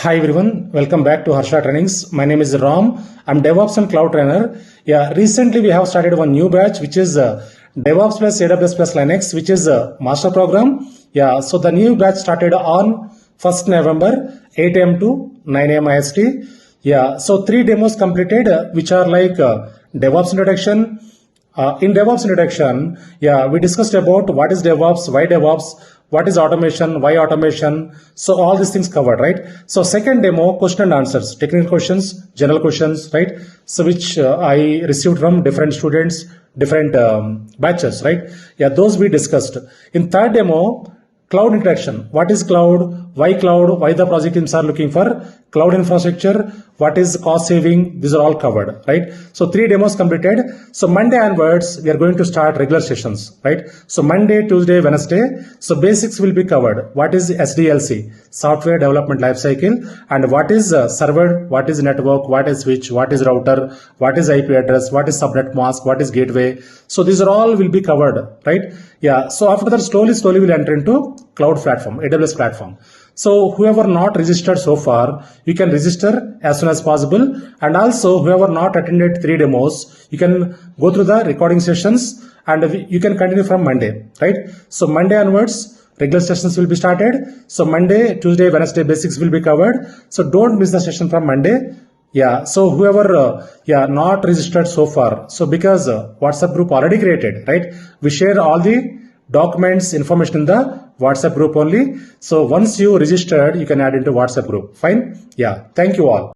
Hi everyone, welcome back to Harsha Trainings. My name is Ram. I'm DevOps and Cloud Trainer. Yeah, recently we have started one new batch which is DevOps plus AWS plus Linux, which is a master program. Yeah, so the new batch started on 1st November, 8 a.m. to 9 a.m. IST. Yeah, so 3 demos completed, which are like DevOps introduction. In DevOps introduction, yeah, we discussed about what is DevOps, why DevOps, what is automation, why automation. So all these things covered, right? So second demo, question and answers, technical questions, general questions, right? So which I received from different students, different batches, right? Yeah, those we discussed. In third demo, cloud introduction. What is cloud? Why cloud? Why the project teams are looking for cloud infrastructure? What is cost saving? These are all covered, right? So 3 demos completed. So Monday onwards, we are going to start regular sessions, right? So Monday, Tuesday, Wednesday. So basics will be covered. What is SDLC? Software Development Lifecycle. And what is server? What is network? What is switch? What is router? What is IP address? What is subnet mask? What is gateway? So these are all will be covered, right? Yeah. So after that, slowly we'll enter into cloud platform, AWS platform. So whoever not registered so far, you can register as soon as possible. And also whoever not attended 3 demos, you can go through the recording sessions and you can continue from Monday, right? So Monday onwards, regular sessions will be started. So Monday, Tuesday, Wednesday basics will be covered. So don't miss the session from Monday. Yeah, so whoever not registered so far, so because WhatsApp group already created, right? We share all the documents, information in the WhatsApp group only. So once you registered, you can add into WhatsApp group. Fine. Yeah. Thank you all.